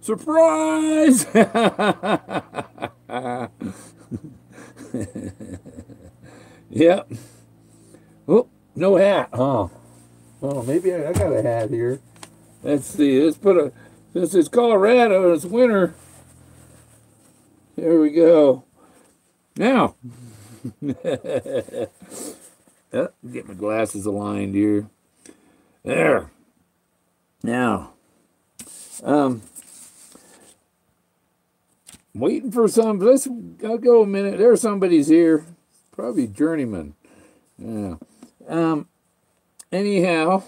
Surprise! Yep. Oh, no hat, huh? Oh, maybe I got a hat here. Let's see. Let's put a. Since it's Colorado and it's winter, here we go. Now, get my glasses aligned here. There. Now, um, waiting for some. I'll go a minute. There's somebody's here. Probably journeyman. Yeah. Anyhow,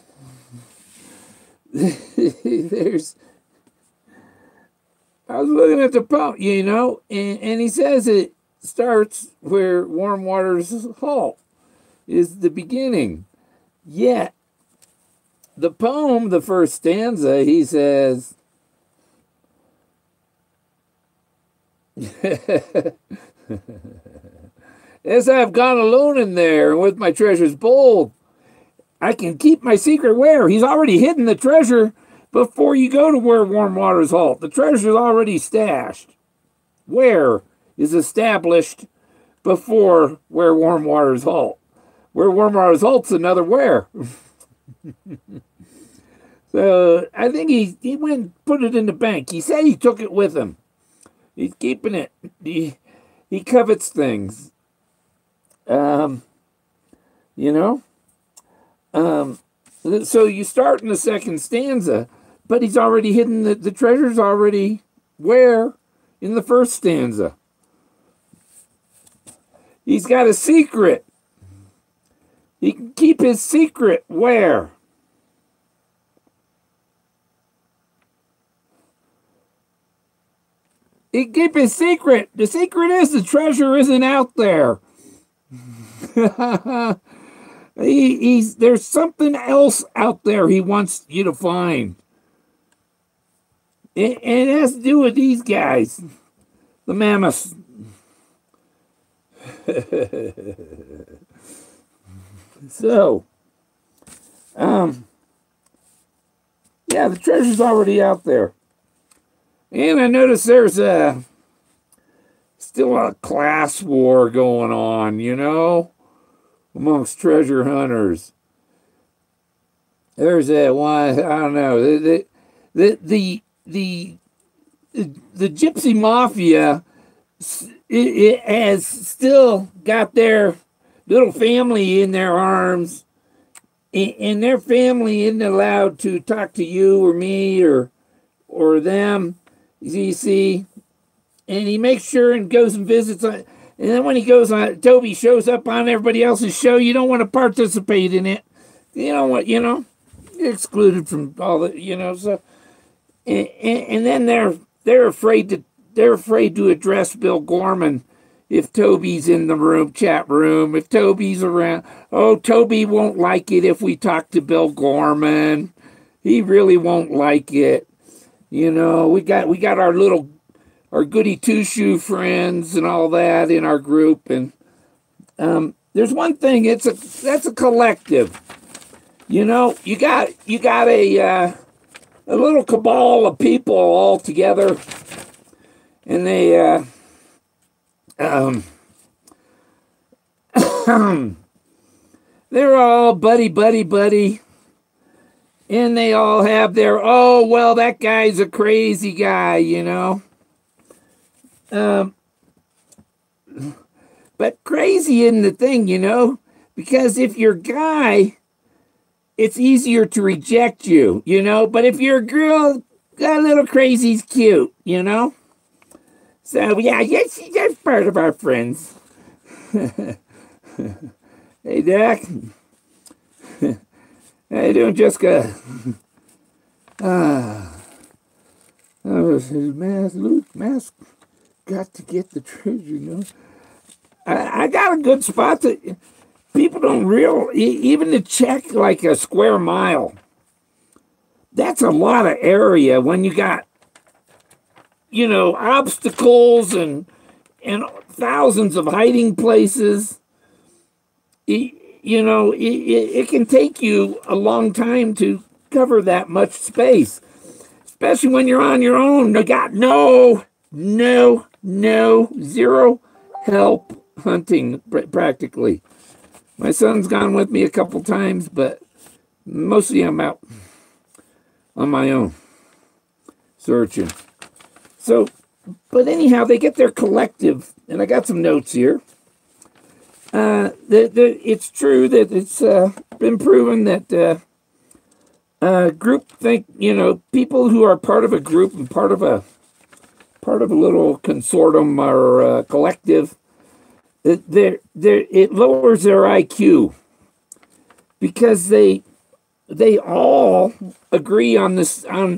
there's. I was looking at the pump, and he says it starts where warm waters halt is the beginning. Yet, the poem, the first stanza, he says, as I've gone alone in there with my treasures bold, I can keep my secret where? He's already hidden the treasure before you go to where warm waters halt. The treasure's already stashed. Where is established before where warm waters halt. Where warm waters halt's another where. So I think he went and put it in the bank. He said he took it with him. He's keeping it. He covets things. You know? So you start in the second stanza, but he's already hidden the treasure's already where in the first stanza. He's got a secret. He can keep his secret where? He can keep his secret. The secret is the treasure isn't out there. There's something else out there he wants you to find. And it has to do with these guys, the mammoths. So, yeah, the treasure's already out there. And I notice there's still a class war going on, amongst treasure hunters. There's that one, I don't know, the gypsy mafia it has still got their little family in their arms, and their family isn't allowed to talk to you or me or them. You see, and he makes sure and goes and visits on. And then when he goes on, Toby shows up on everybody else's show. You don't want to participate in it. You know what? You're excluded from all the. So, and then they're afraid to address Bill Gorman if Toby's in the chat room. If Toby's around, Toby won't like it if we talk to Bill Gorman. He really won't like it. We got our goody two-shoe friends and all that in our group, and there's one thing. That's a collective. You got a little cabal of people all together, and they they're all buddy, and they all have their that guy's a crazy guy, But crazy isn't the thing, because if you're a guy, it's easier to reject you, But if you're a girl, that little crazy's cute, So, yeah, that's part of our friends. Hey, Dak. How you doing, Jessica? His mask. Got to get the treasure, I got a good spot that people don't even to check like a square mile. That's a lot of area when you got, obstacles and thousands of hiding places. It can take you a long time to cover that much space. especially when you're on your own. I got no, zero help hunting practically. My son's gone with me a couple times, but mostly I'm out on my own searching. So, but anyhow, they get their collective, and I got some notes here. It's true that it's been proven that group think, people who are part of a group and part of a little consortium or collective, it lowers their IQ because they all agree on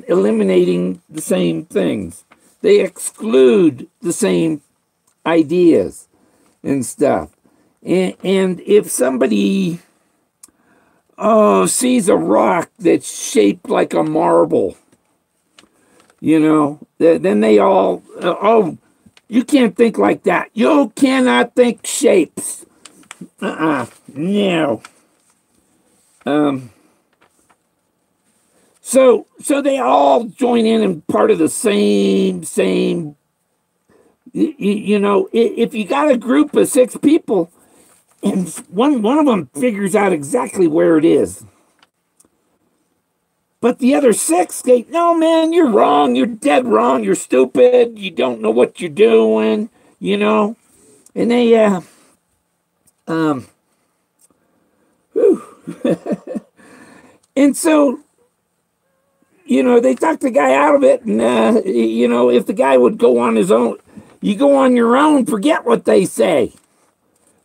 eliminating the same things. They exclude the same ideas and stuff. And if somebody sees a rock that's shaped like a marble, then they all, you can't think like that. You cannot think shapes. No. So they all join in and part of the same, if you got a group of 6 people and one of them figures out exactly where it is, but the other 6 say, no, man, you're wrong. You're dead wrong. You're stupid. You don't know what you're doing, and they, and so, they talk the guy out of it. And, if the guy would go on his own, you go on your own, forget what they say.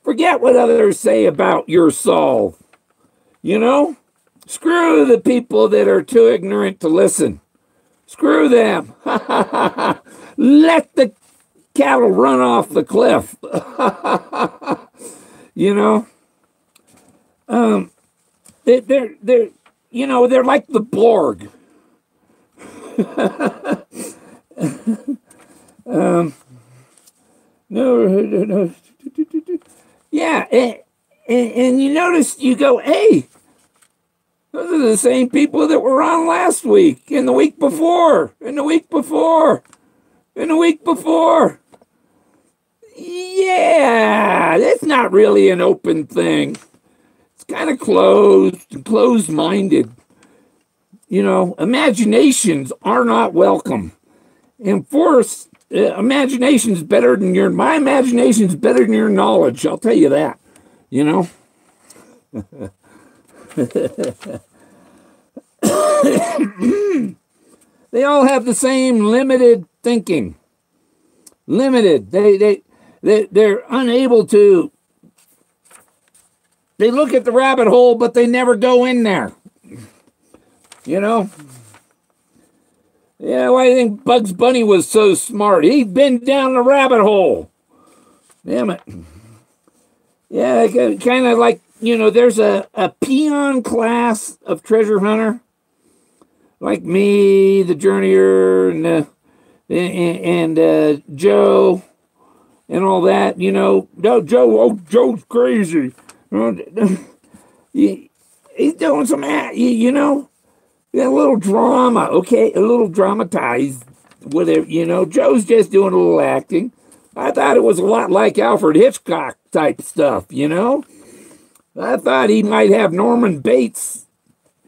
Forget what others say about your solve. Screw the people that are too ignorant to listen. Screw them. Let the cattle run off the cliff. They're like the Borg. No. Yeah, and you notice, you go, hey, those are the same people that were on last week, and the week before, and the week before, and the week before. Yeah, that's not really an open thing. It's kind of closed-minded. Imaginations are not welcome. And Forrest, my imagination's better than your knowledge. I'll tell you that. They all have the same limited thinking. Limited. They're unable to. They look at the rabbit hole, but they never go in there. Yeah, why do you think Bugs Bunny was so smart? He'd been down the rabbit hole. Damn it. Yeah, kind of like, there's a peon class of treasure hunter. Like me, the journeyer, and Joe, and all that, No, Joe's crazy. He's doing some, a little drama, okay? A little dramatized, whatever, Joe's just doing a little acting. I thought it was a lot like Alfred Hitchcock type stuff, I thought he might have Norman Bates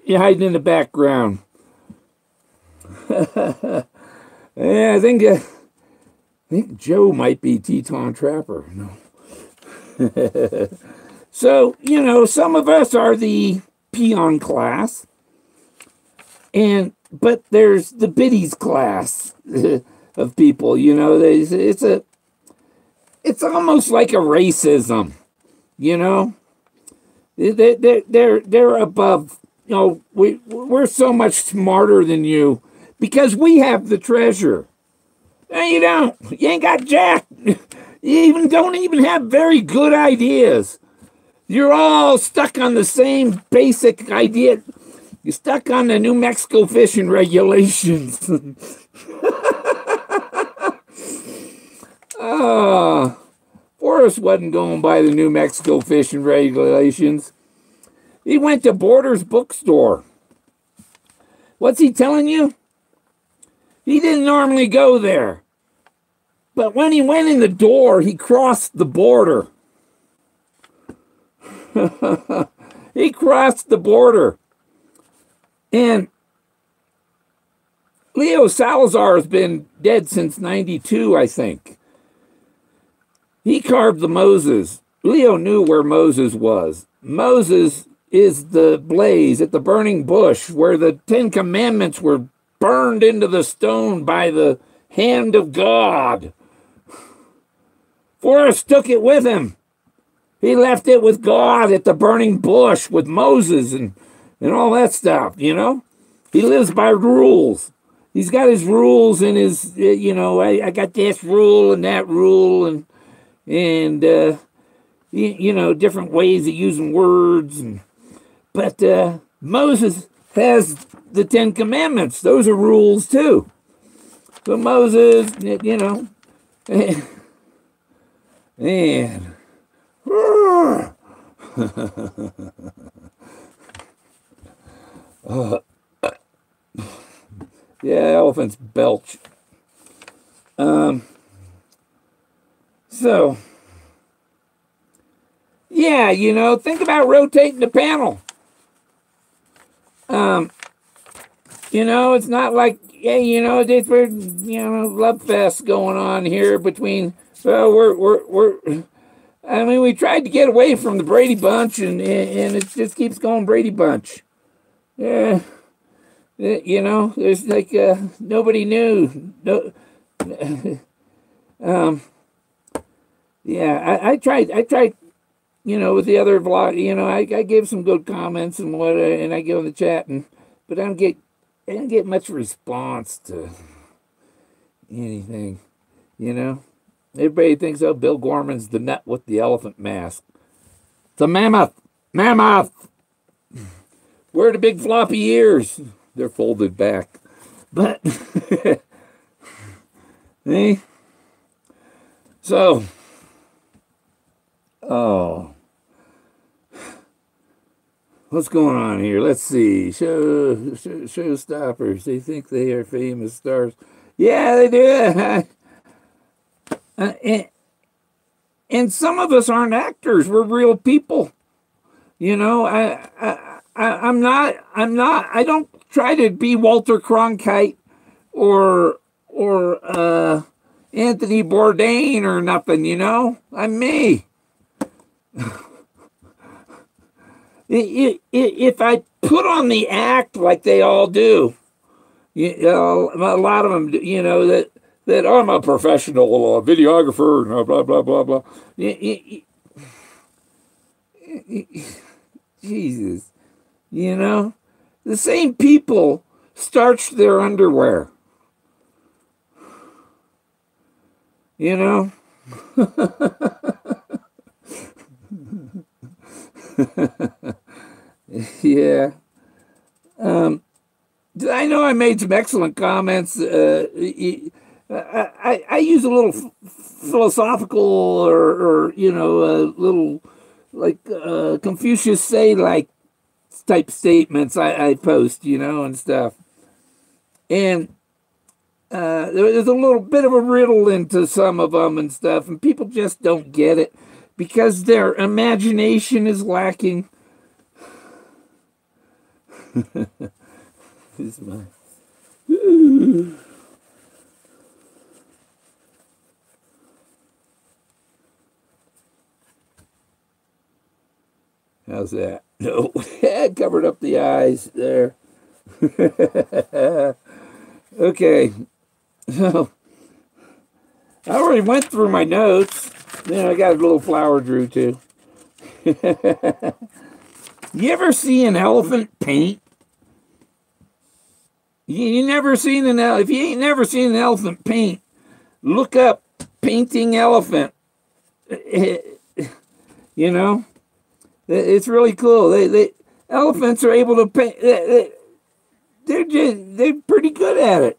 hiding in the background. Yeah, I think Joe might be Teton Trapper. No. So, some of us are the peon class. But there's the biddies class of people, it's almost like a racism, They're above, we're so much smarter than you because we have the treasure. No, you don't. You ain't got jack. You don't even have very good ideas. You're all stuck on the same basic idea. You're stuck on the New Mexico fishing regulations. Forrest wasn't going by the New Mexico fishing regulations. He went to Borders bookstore. What's he telling you? He didn't normally go there. But when he went in the door, he crossed the border. He crossed the border. And Leo Salazar has been dead since 92, I think. He carved the Moses. Leo knew where Moses was. Moses is the blaze at the burning bush where the Ten Commandments were burned into the stone by the hand of God. Forrest took it with him. He left it with God at the burning bush with Moses and all that stuff, you know? He lives by rules. He's got his rules and his, I got this rule and that rule and different ways of using words. But Moses has the Ten Commandments. Those are rules too. So Moses, man. Yeah, elephants belch. So, yeah, think about rotating the panel. It's not like, there's love fest going on here between. We tried to get away from the Brady Bunch, and it just keeps going Brady Bunch. Yeah, there's like nobody knew. No, yeah, I tried. With the other vlog, I gave some good comments and and I give in the chat, but I didn't get much response to anything. Everybody thinks, oh, Bill Gorman's the nut with the elephant mask. It's a mammoth. Mammoth. Where are the big floppy ears? They're folded back. But, hey. So, what's going on here? Let's see. Showstoppers. They think they are famous stars. Yeah, they do. And some of us aren't actors. We're real people. I'm not. I don't try to be Walter Cronkite or Anthony Bourdain or nothing. I'm me. If I put on the act like they all do, a lot of them, that I'm a professional videographer, blah, blah, blah, blah. Jesus. The same people starch their underwear. Yeah. I know I made some excellent comments. I use a little philosophical or a little like Confucius say like type statements I post, and stuff. And there's a little bit of a riddle into some of them and stuff, and people just don't get it because their imagination is lacking. This is my. How's that? No, covered up the eyes there. Okay, so I already went through my notes. Then I got a little flower drew too. You ever see an elephant paint? You never seen an elephant? If you ain't never seen an elephant paint, look up painting elephant. It's really cool. They elephants are able to paint. They're pretty good at it.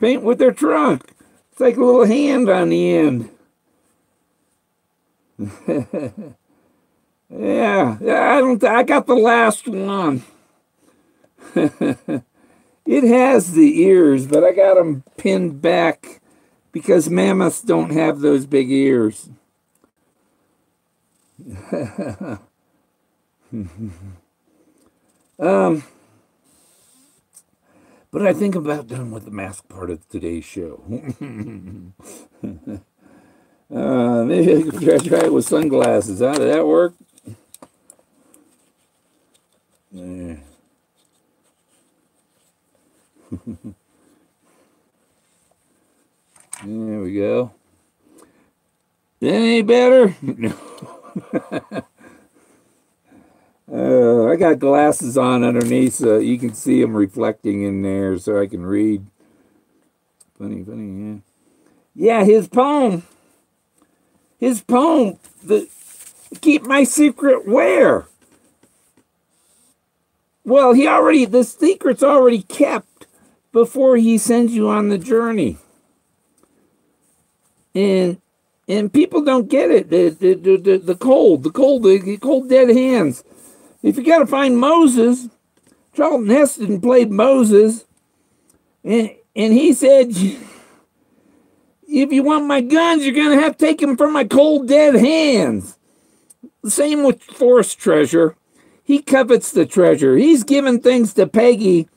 Paint with their trunk. It's like a little hand on the end. Yeah, I got the last one. It has the ears, but I got them pinned back because mammoths don't have those big ears. But I think I'm about done with the mask part of today's show. Maybe I could try it with sunglasses. How did that work? There. There we go. Any better? No. I got glasses on underneath so you can see them reflecting in there so I can read. Funny, yeah. Yeah, his poem, the Keep My Secret where? Well, the secret's already kept before he sends you on the journey. And people don't get it. The cold dead hands. If you got to find Moses, Charlton Heston played Moses, and he said, if you want my guns, you're going to have to take them from my cold dead hands. The same with Forrest treasure. He covets the treasure. He's given things to Peggy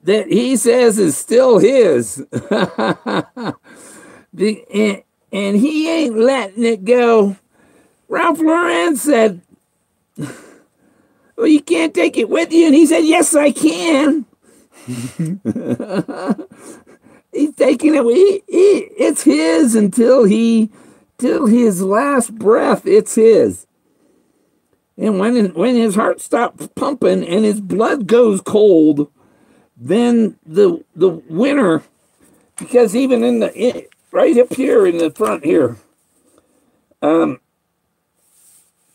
that he says is still his. And he ain't letting it go. Ralph Lauren said, well, you can't take it with you. And he said, yes, I can. He's taking it. It's his till his last breath. It's his. And when his heart stops pumping and his blood goes cold, then the winner, because even right up here in the front here,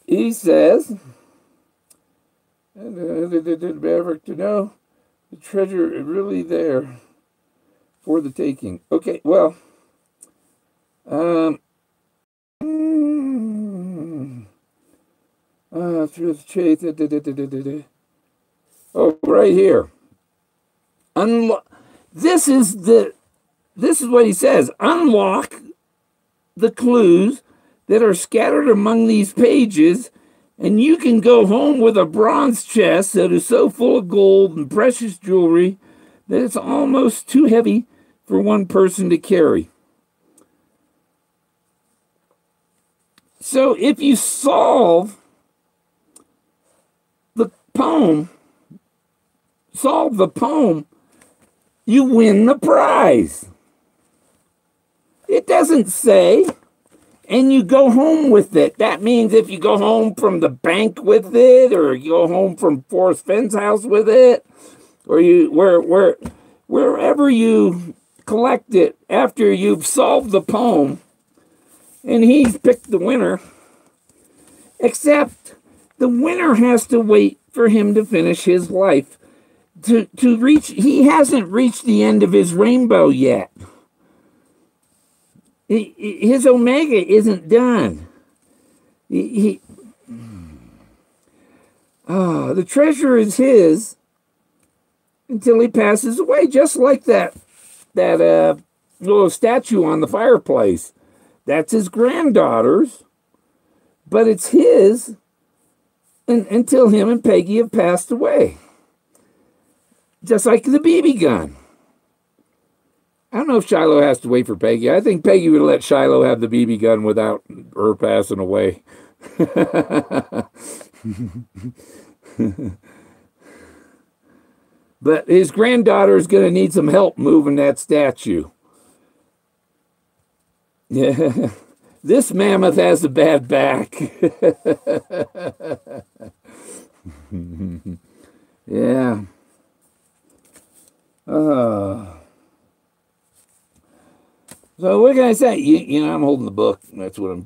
he says, Maverick to know the treasure is really there for the taking. Okay, well, through the chase. Oh, right here. This is what he says. Unlock the clues that are scattered among these pages, and you can go home with a bronze chest that is so full of gold and precious jewelry that it's almost too heavy for one person to carry. So if you solve the poem, you win the prize. It doesn't say, and you go home with it. That means if you go home from the bank with it, or you go home from Forrest Fenn's house with it, or wherever you collect it after you've solved the poem, and he's picked the winner, except the winner has to wait for him to finish his life. To reach, he hasn't reached the end of his rainbow yet. His omega isn't done. The treasure is his until he passes away, just like that little statue on the fireplace. That's his granddaughter's, but it's his until him and Peggy have passed away. Just like the BB gun. I don't know if Shiloh has to wait for Peggy. I think Peggy would let Shiloh have the BB gun without her passing away. But his granddaughter is going to need some help moving that statue. Yeah. This mammoth has a bad back. Yeah. So what can I say? You know, I'm holding the book. That's what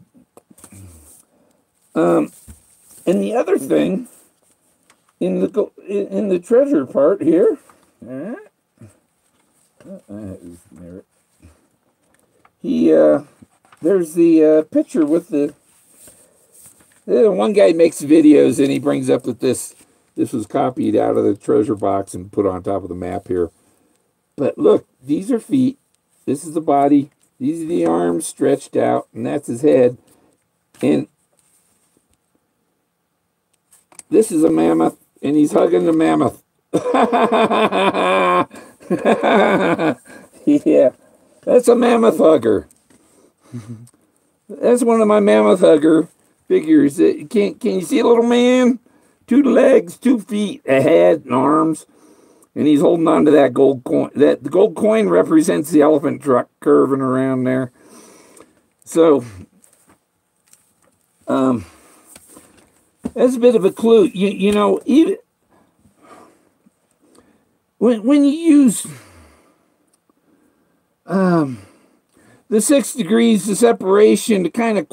I'm. And the other thing in the treasure part here, there's the picture with the one guy makes videos and he brings up that this was copied out of the treasure box and put on top of the map here. But look, these are feet. This is the body. These are the arms stretched out, and that's his head. And this is a mammoth, and he's hugging the mammoth. Yeah, that's a mammoth hugger. That's one of my mammoth hugger figures. Can you see a little man? 2 legs, 2 feet, a head, and arms, and he's holding on to that gold coin. That the gold coin represents the elephant truck curving around there. So, that's a bit of a clue. You know, even when you use the 6 degrees of separation to kind of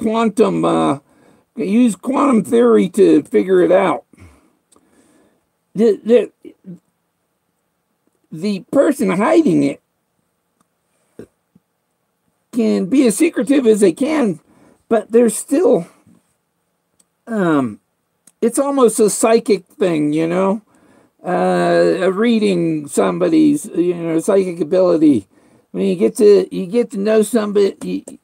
use quantum theory to figure it out. The person hiding it can be as secretive as they can, but there's still, it's almost a psychic thing, you know, reading somebody's, psychic ability. When you get to know somebody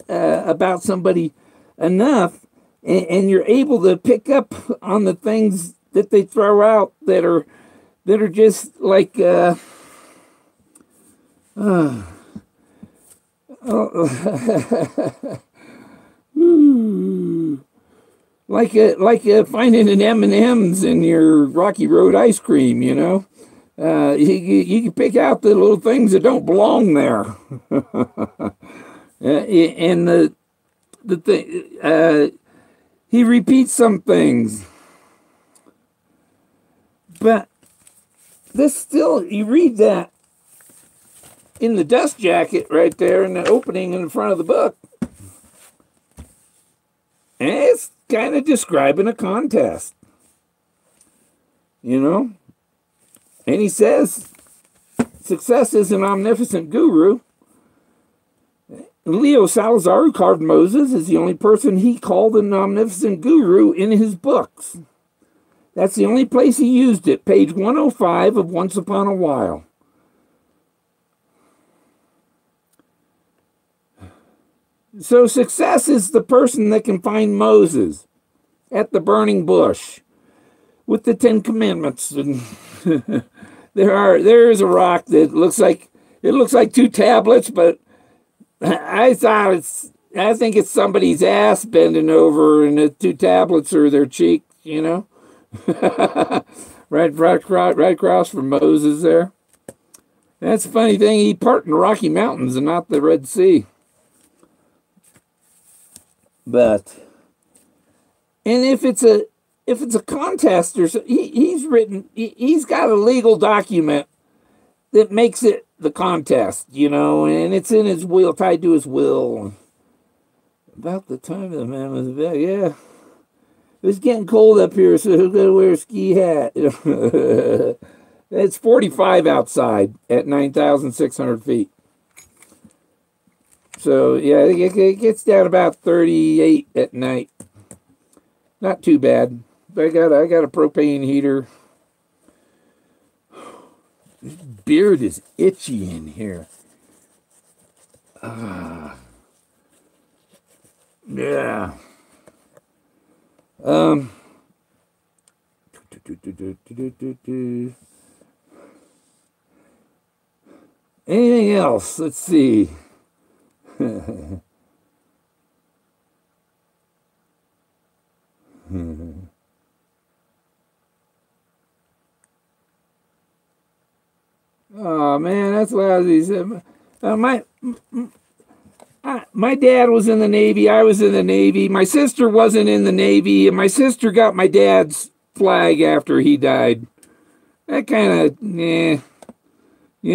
about somebody enough, and you're able to pick up on the things that they throw out that are just like like finding an M&Ms in your Rocky Road ice cream, you know. You can pick out the little things that don't belong there. And the thing, he repeats some things, but this still, you read that in the dust jacket right there in the opening in the front of the book, and it's kind of describing a contest, you know. And he says, success is an omnipotent guru. Leo Salazar, who carved Moses, is the only person he called an omnipotent guru in his books. That's the only place he used it, page 105 of Once Upon a While. So success is the person that can find Moses at the burning bush with the 10 Commandments. And there is a rock that looks like 2 tablets, but I think it's somebody's ass bending over, and the 2 tablets are their cheek, you know. right across from Moses there. That's the funny thing. He parted in the Rocky Mountains and not the Red Sea. But, and if it's a contest, or so, he's got a legal document that makes it the contest, you know, and it's in his will, tied to his will. About the time the man was back, yeah. It's getting cold up here, so who's gonna wear a ski hat? It's 45 outside at 9,600 feet. So yeah, it gets down about 38 at night. Not too bad. But I got a propane heater. This beard is itchy in here. Yeah. Anything else? Let's see. Oh man, that's lousy. My dad was in the Navy. I was in the Navy. My sister wasn't in the Navy, and my sister got my dad's flag after he died. That kind of, you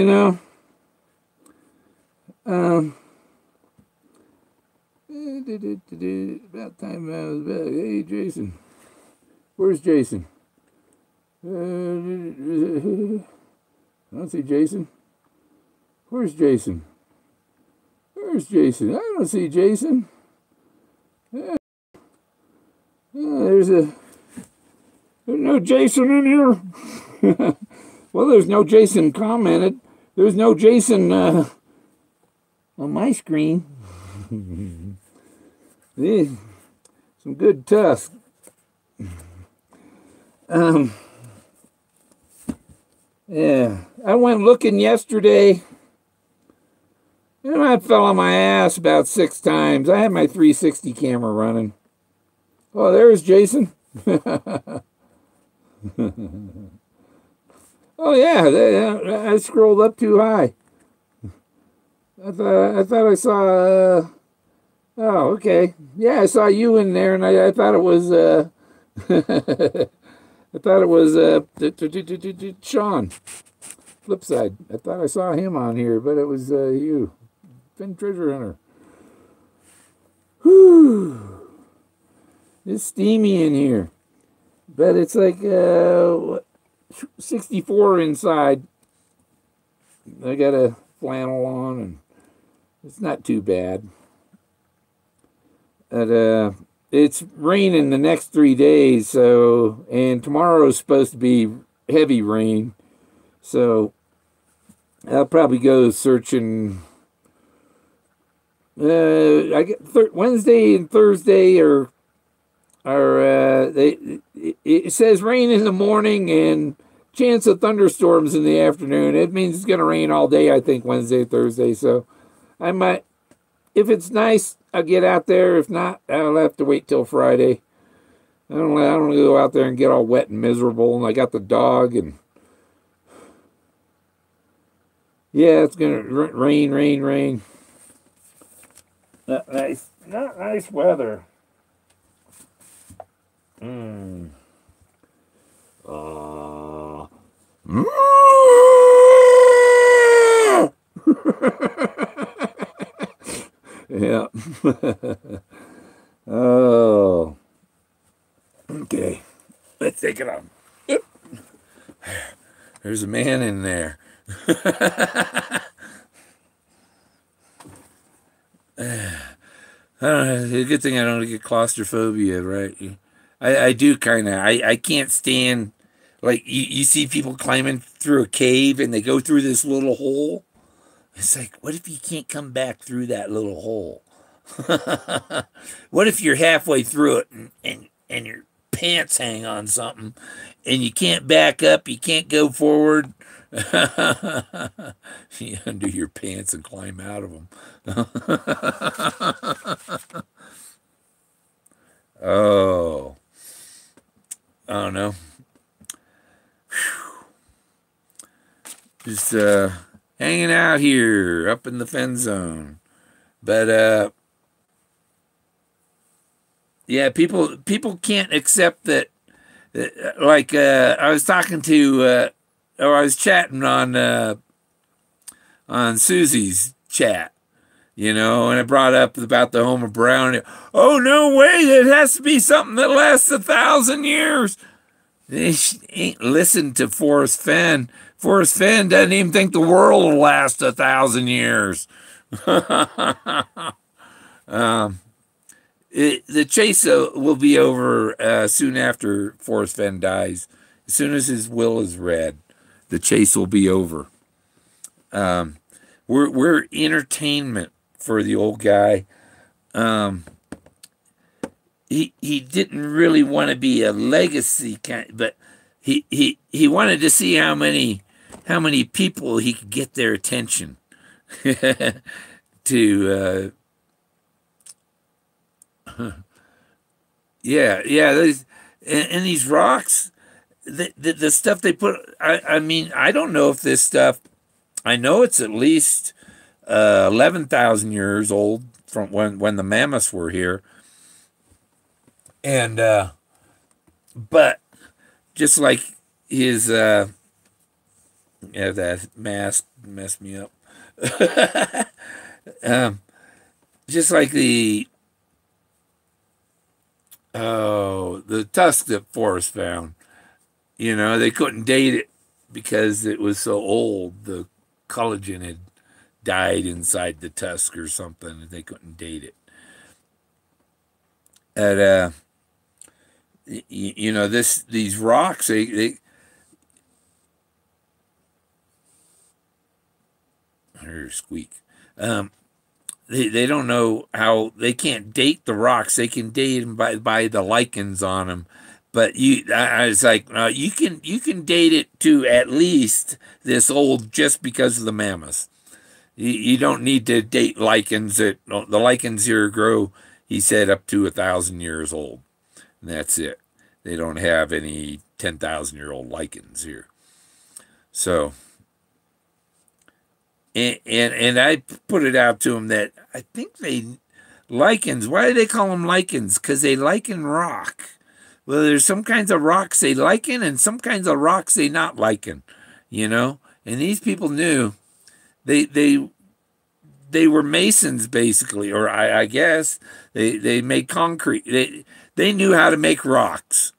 know. About time I was back. Hey, Jason. Where's Jason? I don't see Jason. Where's Jason? Where's Jason? I don't see Jason. Yeah. There's no Jason in here. Well, there's no Jason commented. There's no Jason on my screen. Yeah, some good tusk. Yeah, I went looking yesterday, and I fell on my ass about 6 times. I had my 360 camera running. Oh, there's Jason. Oh yeah, I scrolled up too high. I thought I saw. Oh, okay. Yeah, I saw you in there, and I thought it was. I thought it was Sean. Flipside. I thought I saw him on here, but it was you, Fenn Treasure Hunter. Whew. It's steamy in here, but it's like 64 inside. I got a flannel on, and it's not too bad. But it's raining the next 3 days, and tomorrow's supposed to be heavy rain, so I'll probably go searching. I get Wednesday and Thursday it says rain in the morning and chance of thunderstorms in the afternoon. It means it's going to rain all day, I think, Wednesday, Thursday. So I might, if it's nice, I'll get out there. If not, I'll have to wait till Friday. I don't want to go out there and get all wet and miserable. And I got the dog, and yeah, it's going to rain. Not nice weather. Yeah. Oh. Okay. Let's take it off. Yep. There's a man in there. It's a good thing I don't get claustrophobia, right? I do kind of. I can't stand, like, you see people climbing through a cave and they go through this little hole. It's like, what if you can't come back through that little hole? What if you're halfway through it and your pants hang on something and you can't back up, you can't go forward? You undo your pants and climb out of them. Oh, I don't know. Just hanging out here up in the Fenn zone. But yeah, people can't accept that. Like I was talking to, or I was chatting on Susie's chat, and I brought up about the Homer Brown. Oh, no way! It has to be something that lasts 1,000 years. They ain't listened to Forrest Fenn. Forrest Fenn doesn't even think the world will last 1,000 years. The chase will be over soon after Forrest Fenn dies. As soon as his will is read, the chase will be over. We're entertainment for the old guy. He didn't really want to be a legacy kind, but he wanted to see how many people he could get their attention to. Yeah. And these rocks, the stuff they put. I mean, I don't know if this stuff. I know it's at least 11,000 years old from when the mammoths were here. And but just like his that mask messed me up. Just like the tusk that Forrest found, they couldn't date it because it was so old. The collagen had died inside the tusk or something, and they couldn't date it. And these rocks, they Or squeak. They don't know how, they can't date the rocks. They can date them by the lichens on them. But I was like, you can date it to at least this old just because of the mammoths. You don't need to date lichens. The lichens here grow, he said, up to 1,000 years old. And that's it. They don't have any 10,000-year-old lichens here. So, and I put it out to him that I think lichens, why do they call them lichens? Because they lichen rock. Well, there's some kinds of rocks they lichen and some kinds of rocks they not lichen, you know? And these people knew they were masons basically, or I guess they made concrete. They knew how to make rocks.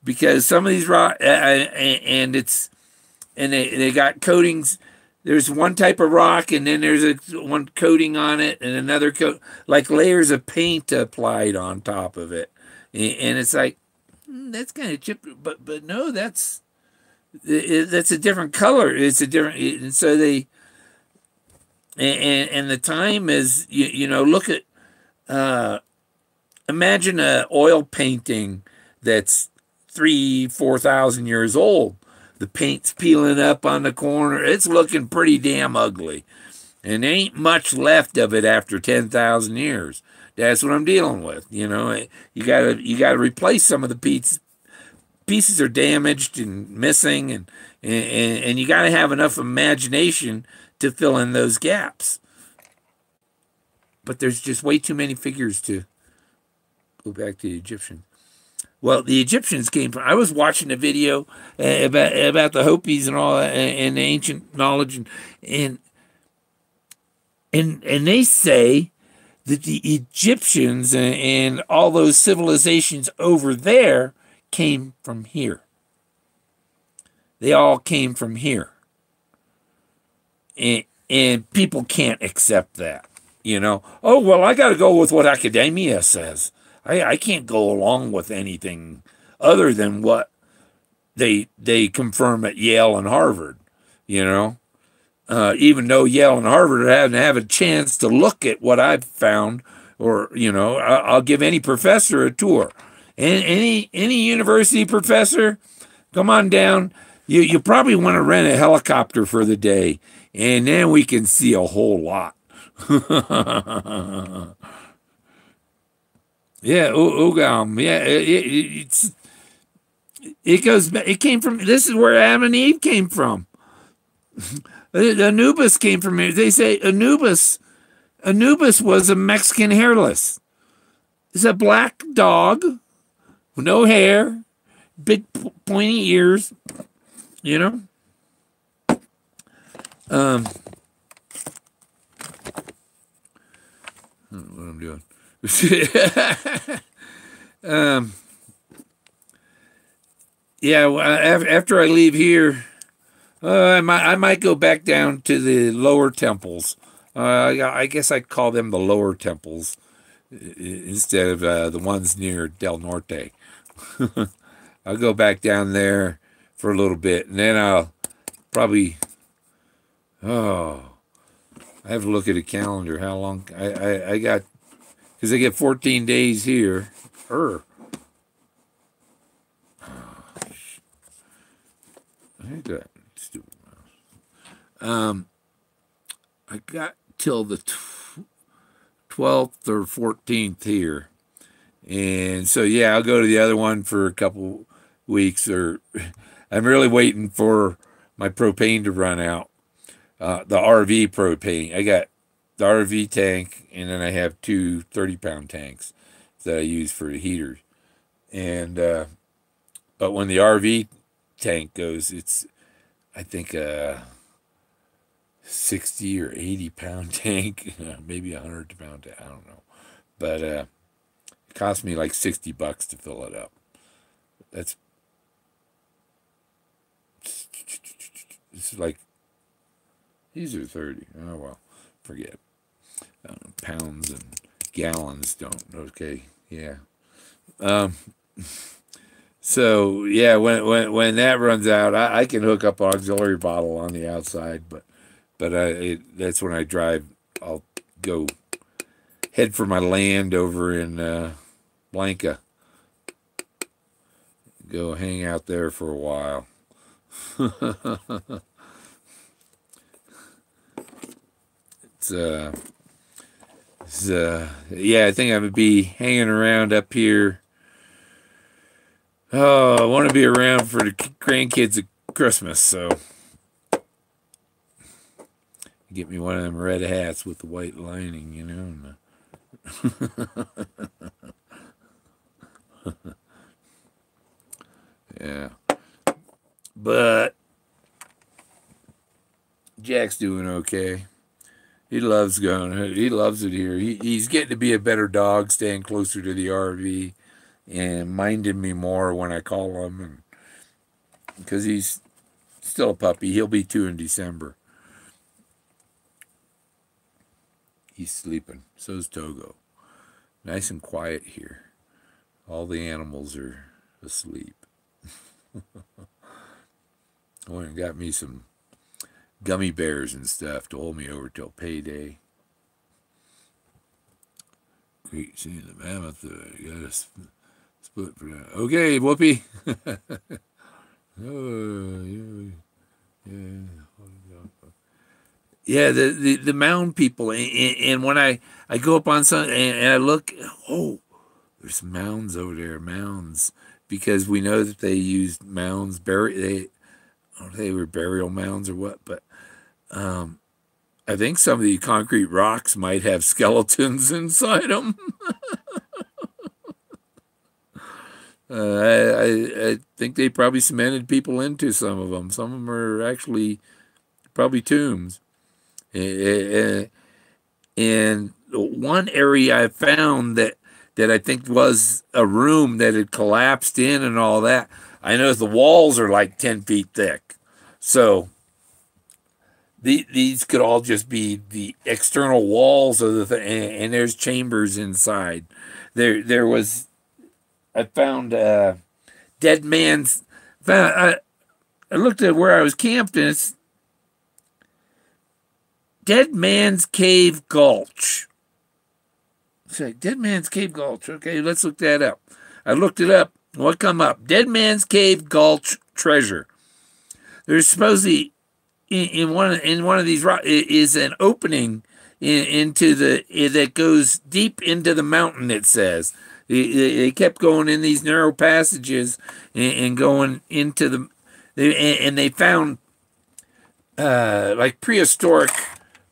Because some of these rocks, and they got coatings. There's one type of rock, and then there's one coating on it, and another coat, like layers of paint applied on top of it. And it's like, that's kind of chipped, but no, that's a different color. It's a different, and so they, and the time is, you know, look at, imagine a oil painting that's 3,000-4,000 years old. The paint's peeling up on the corner. It's looking pretty damn ugly. And there ain't much left of it after 10,000 years. That's what I'm dealing with. You know, you gotta replace some of the pieces. Pieces are damaged and missing, and you gotta have enough imagination to fill in those gaps. But there's just way too many figures to go back to the Egyptians. Well, the Egyptians came from, I was watching a video about the Hopis and all that, and the ancient knowledge, and they say that the Egyptians and all those civilizations over there came from here. They all came from here. And people can't accept that, you know. Oh, well, I got to go with what academia says. I can't go along with anything other than what they confirm at Yale and Harvard, you know. Even though Yale and Harvard haven't have a chance to look at what I've found, or, you know, I'll give any professor a tour. And any university professor, come on down. You probably want to rent a helicopter for the day, and then we can see a whole lot. Yeah, Ugam. Yeah, it came from, this is where Adam and Eve came from. Anubis came from here. They say Anubis was a Mexican hairless. It's a black dog with no hair, big pointy ears, you know. I don't know what I'm doing. Yeah, well, after I leave here, I might go back down to the lower temples. I guess I'd call them the lower temples instead of the ones near Del Norte. I'll go back down there for a little bit, and then I'll probably, I have to look at a calendar. How long I got, because I get 14 days here. I got stupid mouse. I got till the 12th or 14th here, and so yeah, I'll go to the other one for a couple weeks. Or I'm really waiting for my propane to run out. The RV propane. I got the RV tank, and then I have two 30-pound tanks that I use for the heaters. And but when the RV tank goes, it's, I think, a 60 or 80-pound tank, maybe 100-pound tank, I don't know. But it cost me like $60 to fill it up. That's, it's like, these are 30. Oh, well, forget. Pounds and gallons don't. Okay, yeah. So yeah, when that runs out, I can hook up an auxiliary bottle on the outside, but But that's when I drive. I'll go head for my land over in Blanca. Go hang out there for a while. Yeah, I think I'm gonna be hanging around up here. Oh, I want to be around for the grandkids at Christmas, so get me one of them red hats with the white lining, you know. Yeah, but Jack's doing okay. He loves going. He loves it here. He's getting to be a better dog, staying closer to the RV and minding me more when I call him, and because he's still a puppy. He'll be 2 in December. He's sleeping. So's Togo. Nice and quiet here. All the animals are asleep. I went and got me some gummy bears and stuff to hold me over till payday. Great seeing the mammoth. You got a split for that. Okay, Whoopi. Oh, yeah. Yeah, the mound people, and when I go up on some and I look, oh, there's mounds over there, mounds, because we know that they used mounds, I don't know if they were burial mounds or what, but I think some of the concrete rocks might have skeletons inside them. I think they probably cemented people into some of them. Some of them are actually probably tombs. And one area I found that I think was a room that had collapsed in and all that. I know the walls are like 10 feet thick. So these could all just be the external walls of the thing, and there's chambers inside. There was, I found dead man's. I looked at where I was camped, and it's Dead Man's Cave Gulch. It's like Dead Man's Cave Gulch. Okay, let's look that up. I looked it up. What come up? Dead Man's Cave Gulch treasure. There's supposedly in one of these rocks is an opening into that goes deep into the mountain. It says they kept going in these narrow passages and going into the and they found like prehistoric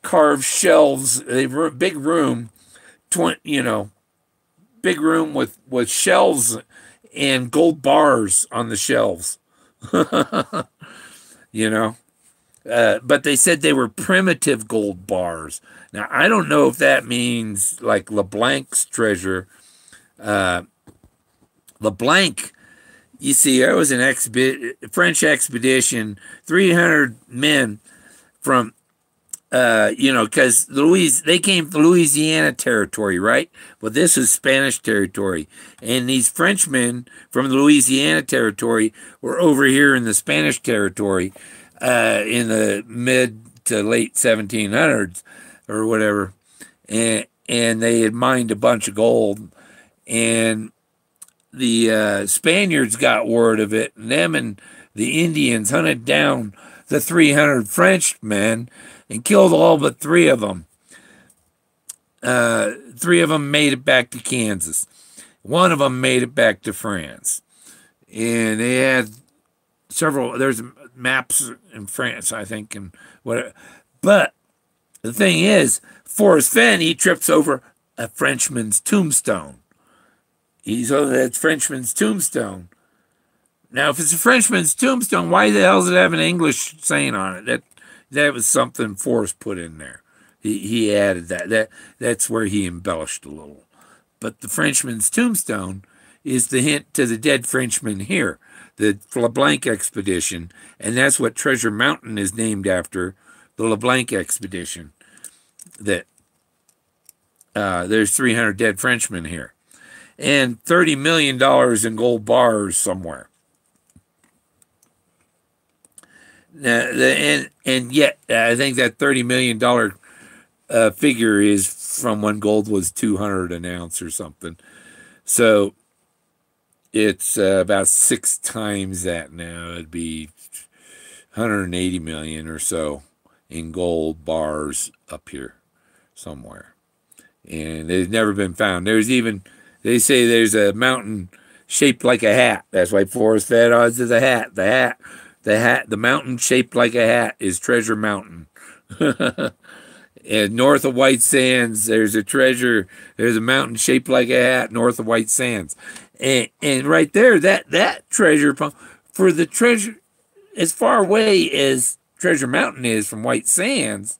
carved shelves. They were a big room, big room with shelves and gold bars on the shelves. But they said they were primitive gold bars. Now, I don't know if that means like LeBlanc's treasure. LeBlanc, you see, there was an French expedition, 300 men from, because they came from Louisiana territory, right? Well, this is Spanish territory. And these Frenchmen from the Louisiana territory were over here in the Spanish territory in the mid to late 1700s or whatever. And they had mined a bunch of gold. And the Spaniards got word of it. And them and the Indians hunted down the 300 Frenchmen and killed all but 3 of them. 3 of them made it back to Kansas. 1 of them made it back to France. And they had there's maps in France, I think, and whatever. But the thing is, Forrest Fenn, he trips over a Frenchman's tombstone. He's over that Frenchman's tombstone. Now, if it's a Frenchman's tombstone, why the hell does it have an English saying on it? That was something Forrest put in there. He added that. That's where he embellished a little. But the Frenchman's tombstone is the hint to the dead Frenchman here, the LeBlanc expedition, and that's what Treasure Mountain is named after, the LeBlanc expedition. That there's 300 dead Frenchmen here, and $30 million in gold bars somewhere. And yet I think that $30 million figure is from when gold was 200 an ounce or something. So it's about 6 times that now. It'd be 180 million or so in gold bars up here somewhere. And they've never been found. They say there's a mountain shaped like a hat. That's why Forrest Fed odds is a hat. The mountain shaped like a hat is Treasure Mountain. And north of White Sands, there's a mountain shaped like a hat north of White Sands. And right there, that treasure, for the treasure, as far away as Treasure Mountain is from White Sands,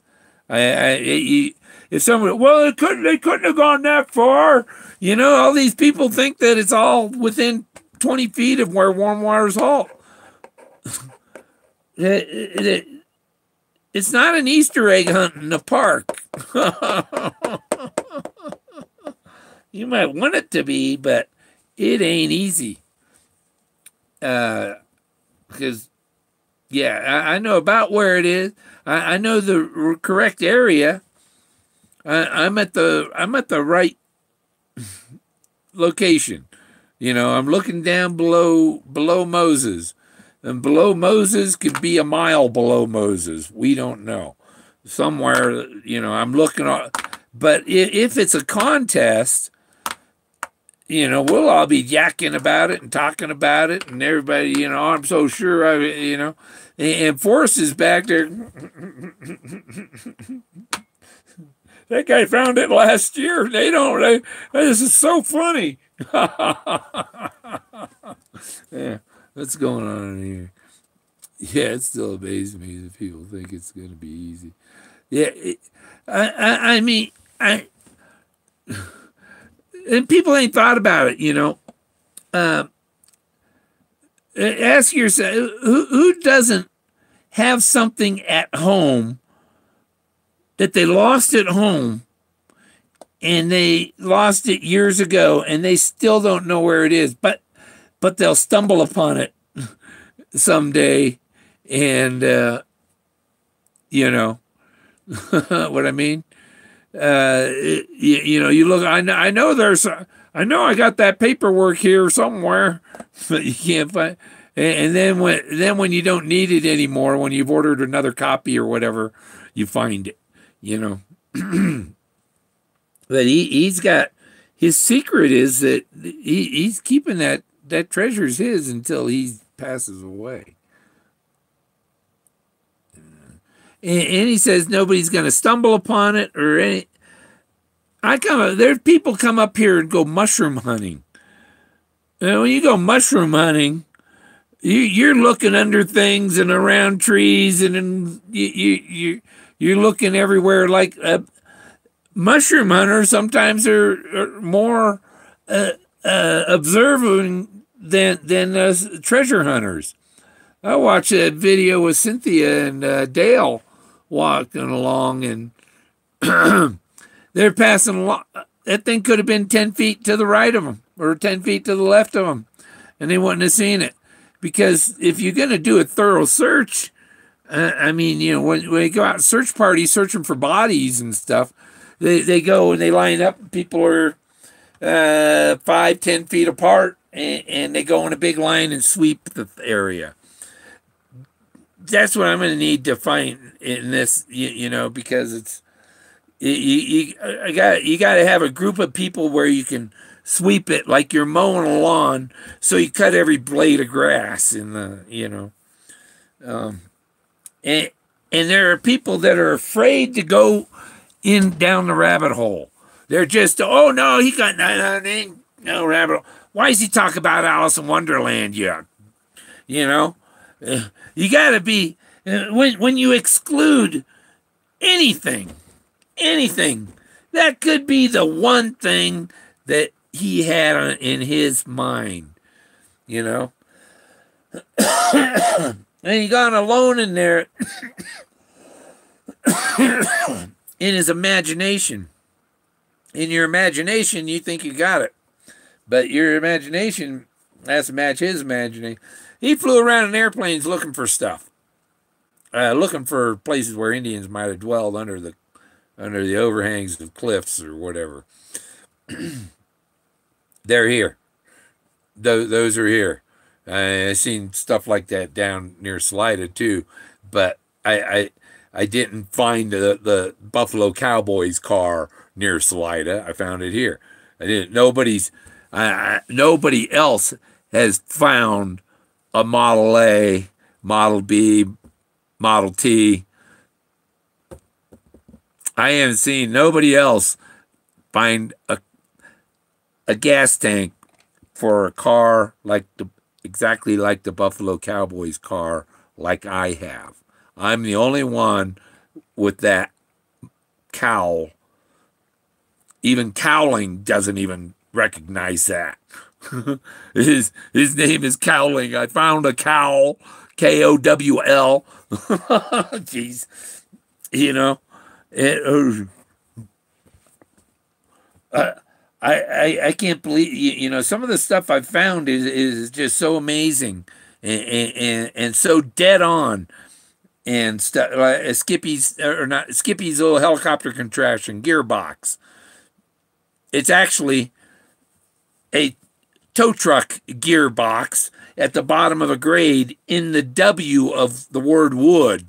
if someone, well, they couldn't have gone that far. All these people think that it's all within 20 feet of where Warm Waters Halt. It's not an Easter egg hunt in the park. You might want it to be, but it ain't easy. Because, I know about where it is. I know the correct area. I'm at the right location. I'm looking down below Moses. And below Moses could be a mile below Moses. We don't know. Somewhere, I'm looking. But if it's a contest, we'll all be yakking about it and talking about it. And everybody, I'm so sure, And Forrest is back there. That guy found it last year. This is so funny. Yeah. What's going on in here? Yeah, it still amazes me that people think it's going to be easy. Yeah, I mean, and people ain't thought about it, ask yourself, who doesn't have something at home that they lost at home and they lost it years ago and they still don't know where it is, but they'll stumble upon it someday, and what I mean. You look. I know I got that paperwork here somewhere, but you can't find. And then when you don't need it anymore, when you've ordered another copy or whatever, you find it. But he's got, his secret is that he's keeping that treasure's his until he passes away. And he says nobody's going to stumble upon it or any. There's people come up here and go mushroom hunting. When you go mushroom hunting, you're looking under things and around trees, and you're looking everywhere. Like mushroom hunters sometimes are more observing than treasure hunters. I watched that video with Cynthia and Dale walking along, and they're passing along. That thing could have been 10 feet to the right of them or 10 feet to the left of them, and they wouldn't have seen it. Because if you're going to do a thorough search, when they go out search parties searching for bodies and stuff, they go and they line up. People are 5-10 feet apart, and they go in a big line and sweep the area. That's what I'm going to need to find in this, because it's you got to have a group of people where you can sweep it like you're mowing a lawn, so you cut every blade of grass in the and there are people that are afraid to go down the rabbit hole. They're just, oh no, he got no rabbit hole. Why does he talk about Alice in Wonderland yet? You got to be, when you exclude anything, that could be the one thing that he had in his mind, and he got alone in there in his imagination. In your imagination, you think you got it, but your imagination has to match his imagination. He flew around in airplanes looking for stuff. looking for places where Indians might have dwelled under the overhangs of cliffs or whatever. They're here. Those are here. I've seen stuff like that down near Salida too, but I didn't find the Buffalo Cowboys car near Salida. I found it here. I didn't. Nobody else has found a Model A, Model B, Model T. I haven't seen nobody else find a gas tank for a car exactly like the Buffalo Cowboys car, like I have. I'm the only one with that cowl. Even Cowling doesn't even recognize that. his name is Cowling. I found a cowl, Kowl. Jeez, you know, it. I can't believe some of the stuff I've found is just so amazing and so dead on and stuff like Skippy's little helicopter contraption gearbox. It's actually a tow truck gearbox at the bottom of a grade in the W of the word wood.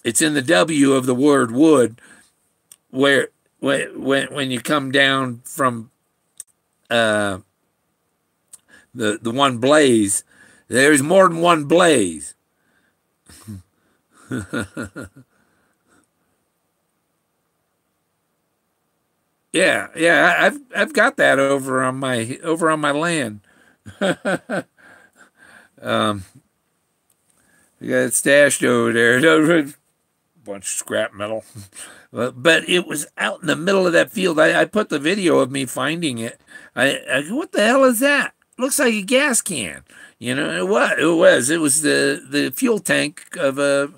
It's in the W of the word wood where when you come down from the one blaze, there's more than one blaze. Yeah, I've got that over on my land. You got it stashed over there. Bunch of scrap metal. But it was out in the middle of that field. I put the video of me finding it. I go, what the hell is that? Looks like a gas can. It was. It was the fuel tank of a,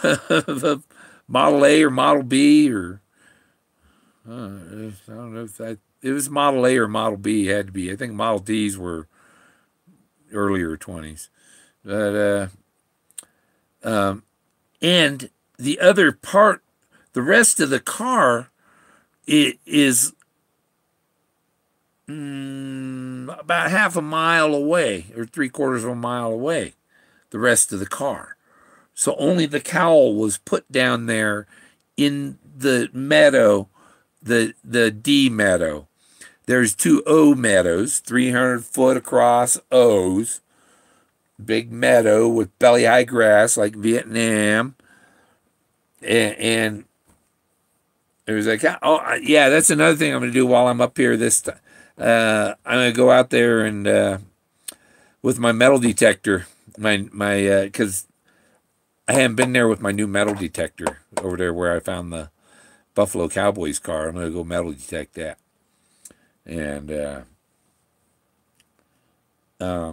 of a Model A or Model B or I don't know if it was Model A or Model B. It had to be. I think Model Ds were earlier 20s. But and the other part, the rest of the car, it is about half a mile away or 3/4 of a mile away, the rest of the car. So only the cowl was put down there in the meadow, the D meadow. There's 2 O meadows, 300 foot across O's, big meadow with belly high grass like Vietnam. And it was like, oh yeah, that's another thing I'm going to do while I'm up here this time. I'm going to go out there and with my metal detector, my because I haven't been there with my new metal detector over there where I found the Buffalo Cowboys car. I'm going to go metal detect that. And yeah, I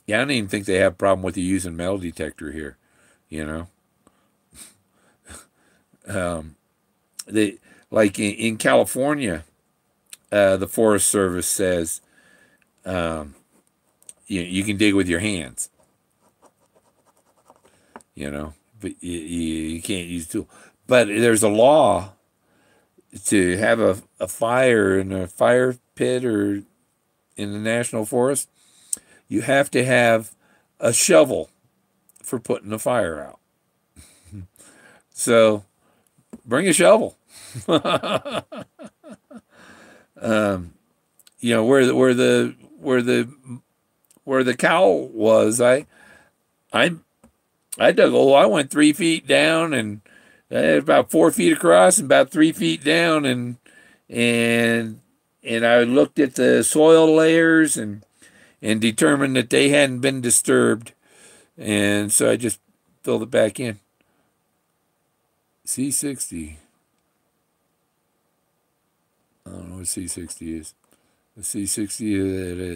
don't even think they have a problem with you using metal detector here, They like in California, the Forest Service says you can dig with your hands, but you can't use tool. But there's a law to have a fire in a fire pit or in the national forest. You have to have a shovel for putting the fire out. So bring a shovel. Where the cow was, I dug a hole. I went 3 feet down and about 4 feet across and about 3 feet down, and I looked at the soil layers and determined that they hadn't been disturbed, and so I just filled it back in. C60. I don't know what C60 is. The C60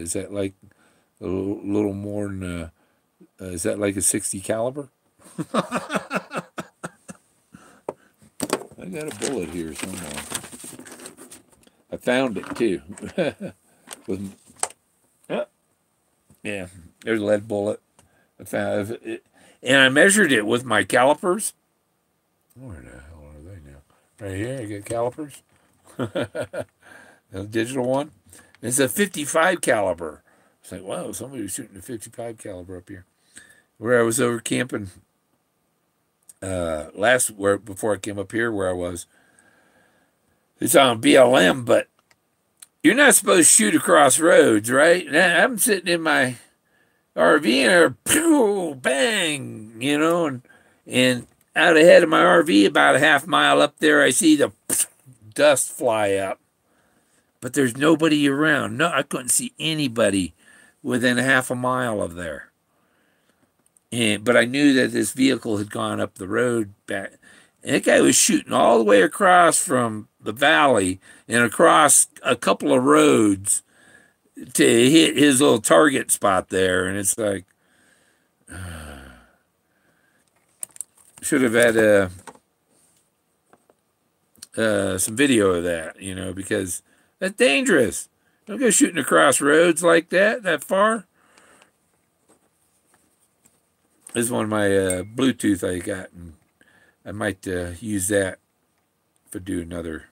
is that like a little more than is that like a 60 caliber? I got a bullet here somewhere. I found it too. Yeah, there's a lead bullet. I found it, and I measured it with my calipers. Where the hell are they now? Right here, I get calipers. The digital one. It's a 55 caliber. It's like, wow, somebody was shooting a 55 caliber up here. Where I was over camping before I came up here, where I was. It's on BLM, but you're not supposed to shoot across roads, right? And I'm sitting in my RV and there, pew, bang, and out ahead of my RV, about a half mile up there, I see the dust fly up. But there's nobody around. No, I couldn't see anybody within half a mile of there. But I knew that this vehicle had gone up the road back. And that guy was shooting all the way across from the valley and across a couple of roads to hit his little target spot there. And it's like, should have had some video of that, because that's dangerous. Don't go shooting across roads like that far. This is one of my Bluetooth I got, and I might use that if I do another.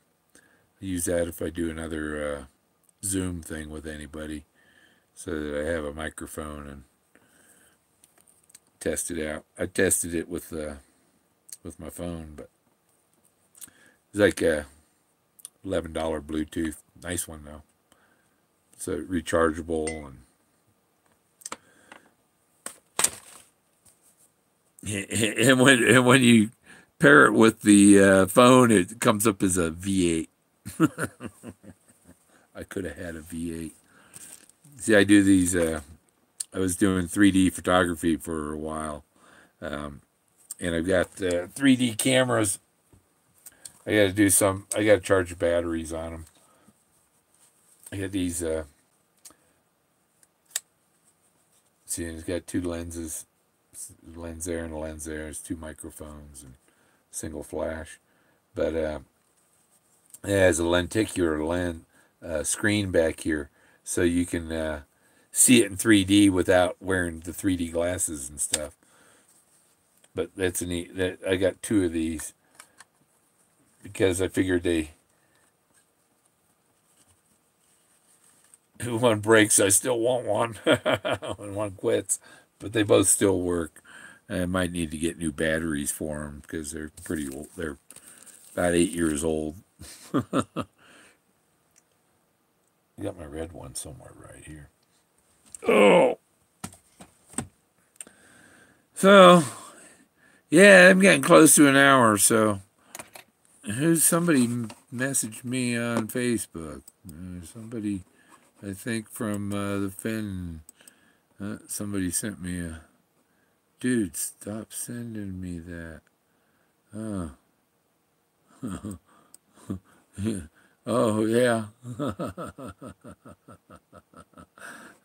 Zoom thing with anybody, so that I have a microphone and test it out. I tested it with my phone, but it's like a $11 Bluetooth. Nice one though. So rechargeable and when you pair it with the phone, it comes up as a V8. I could have had a V8. See, I do these. I was doing 3D photography for a while, and I've got 3D cameras. I got to charge the batteries on them. I got these. See, it's got two lenses. A lens there and a lens there. There's two microphones and single flash, but it has a lenticular lens screen back here, so you can see it in 3D without wearing the 3D glasses and stuff. But that's a neat. I got two of these because I figured one breaks, I still want one, and one quits. But they both still work. I might need to get new batteries for them because they're pretty old. They're about 8 years old. I got my red one somewhere right here. Oh! So, yeah, I'm getting close to an hour. So, somebody messaged me on Facebook. Somebody, I think from the Fenn. Somebody sent me a, dude, stop sending me that. Oh, yeah.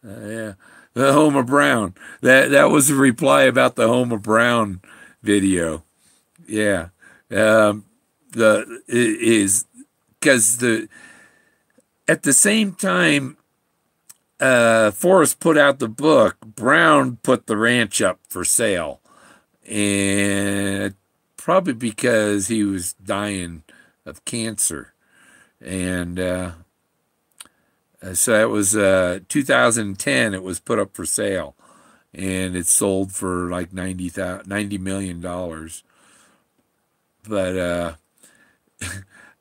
Yeah. The Homer Brown. That was a reply about the Homer Brown video. Yeah. Because at the same time, Forrest put out the book, Brown put the ranch up for sale. And probably because he was dying of cancer. And so that was 2010, it was put up for sale. And it sold for like $90 million. But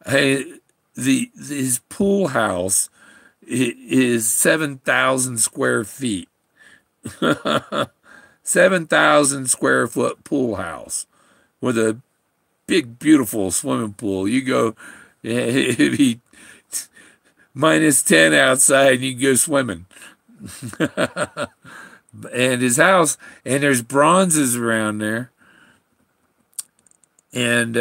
his pool house is 7,000 square feet. 7,000 square foot pool house with a big, beautiful swimming pool. You go, it'd be -10 outside and you can go swimming. And his house, and there's bronzes around there. And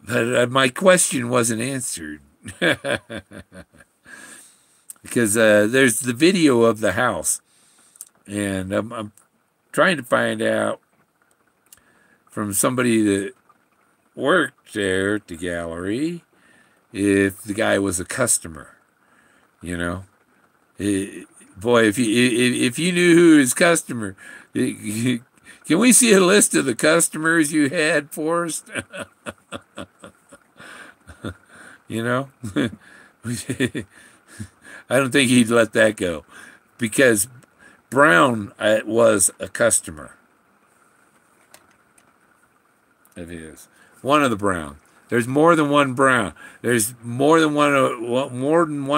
but my question wasn't answered. Because there's the video of the house. And I'm trying to find out from somebody that worked there at the gallery if the guy was a customer, you know. Boy, if you knew who his customer, can we see a list of the customers you had, Forrest? You know, I don't think he'd let that go because Brown was a customer of his. One of the Brown. There's more than one Brown. There's more than one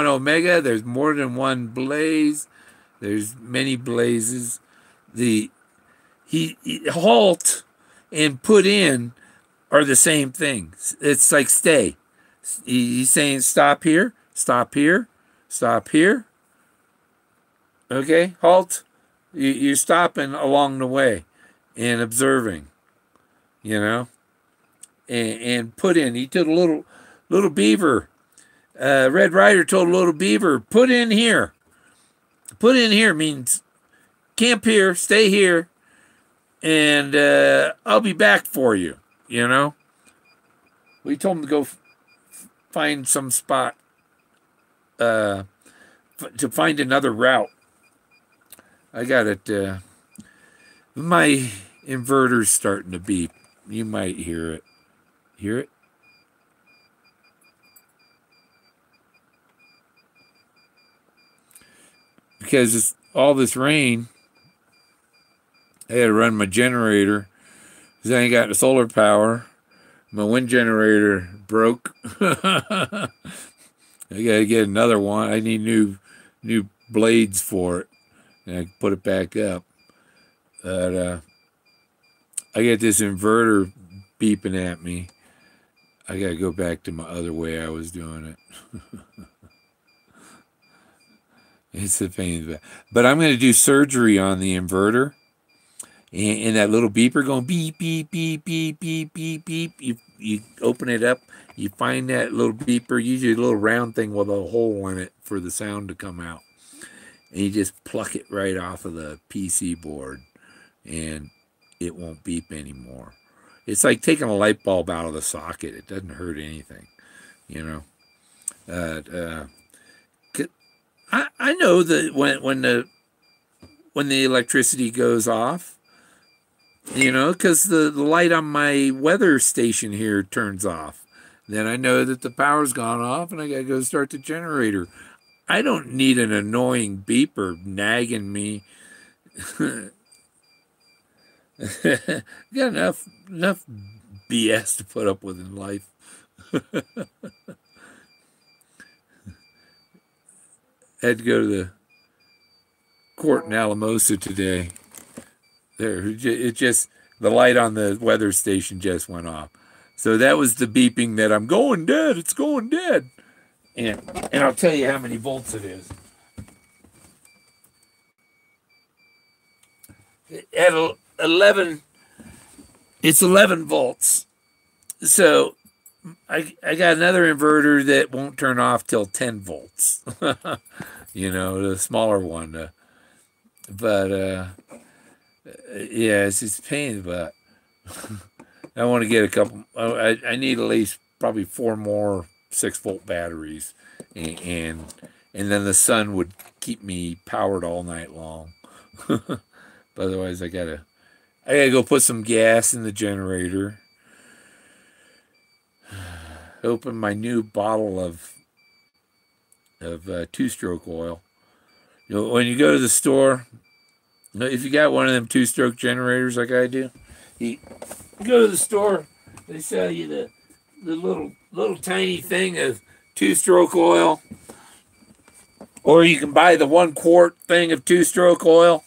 Omega. There's more than one Blaze. There's many Blazes. The he halt and put in are the same thing. It's like stay. He's saying stop here, stop here, stop here. Okay, halt. You're stopping along the way and observing, you know, and put in. He told a little beaver. Red Rider told a little beaver, put in here. Put in here means camp here, stay here, and I'll be back for you. You know, we told him to go find some spot to find another route. I got it. My inverter's starting to beep. You might hear it. Hear it? Because it's all this rain, I had to run my generator because I ain't got the solar power. My wind generator broke. I gotta get another one. I need new blades for it, and I put it back up. But I get this inverter beeping at me. I gotta go back to my other way I was doing it. It's a pain in the back. But I'm gonna do surgery on the inverter. And that little beeper going beep, beep, beep, beep, beep, beep, beep. You open it up, you find that little beeper, usually a little round thing with a hole in it for the sound to come out. And you just pluck it right off of the PC board, and it won't beep anymore. It's like taking a light bulb out of the socket. It doesn't hurt anything, you know. I know that when the electricity goes off, you know, because the light on my weather station here turns off. Then I know that the power's gone off and I got to go start the generator. I don't need an annoying beeper nagging me. Got enough BS to put up with in life. Had to go to the court in Alamosa today. It just, the light on the weather station just went off. So that was the beeping that I'm going dead. It's going dead. And I'll tell you how many volts it is. At 11, it's 11 volts. So I got another inverter that won't turn off till 10 volts. You know, the smaller one. But yeah, it's just a pain in the butt. I want to get a couple. I need at least probably 4 more 6-volt batteries, and then the sun would keep me powered all night long. But otherwise, I gotta go put some gas in the generator. Open my new bottle of 2-stroke oil. You know, when you go to the store, if you got one of them 2-stroke generators like I do, you go to the store, they sell you the little tiny thing of 2-stroke oil, or you can buy the 1-quart thing of 2-stroke oil.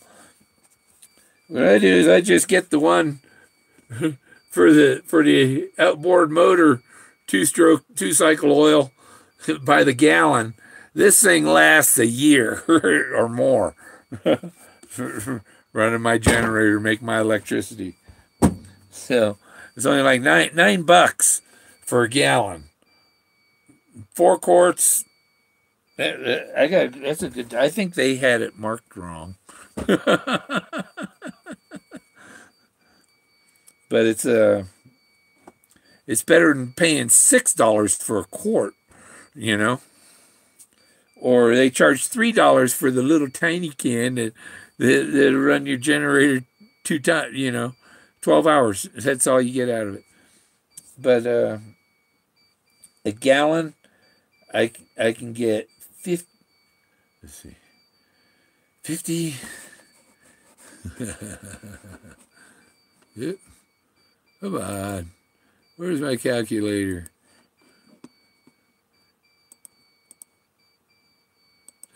What I do is I just get the one for the outboard motor 2-cycle oil by the gallon. This thing lasts a year or more. Running my generator, make my electricity. So it's only like $9 for a gallon. 4 quarts. That's a good. I think they had it marked wrong. But it's better than paying $6 for a quart, you know. Or they charge $3 for the little tiny can that'll run your generator 2 times, 12 hours. That's all you get out of it. But a gallon, I can get 50. Let's see, 50. Yep. Come on. Where's my calculator?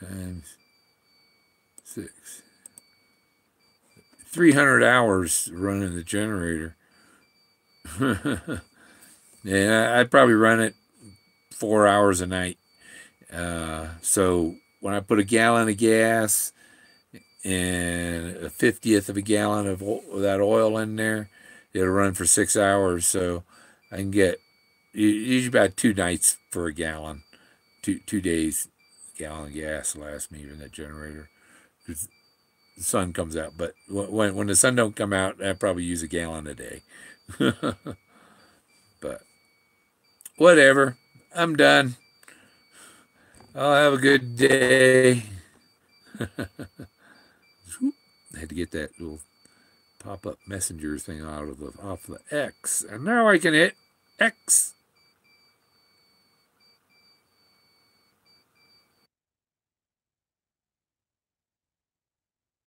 Times 6. 300 hours running the generator. Yeah, I'd probably run it 4 hours a night. So when I put a gallon of gas and a 50th of a gallon of that oil in there, it'll run for 6 hours. So I can get usually about 2 nights for a gallon, 2 days. Gallon of gas lasts me in that generator because the sun comes out. But when the sun don't come out, I probably use a gallon a day. But whatever, I'm done. I'll have a good day. I had to get that little pop-up messenger thing off the X, and now I can hit X.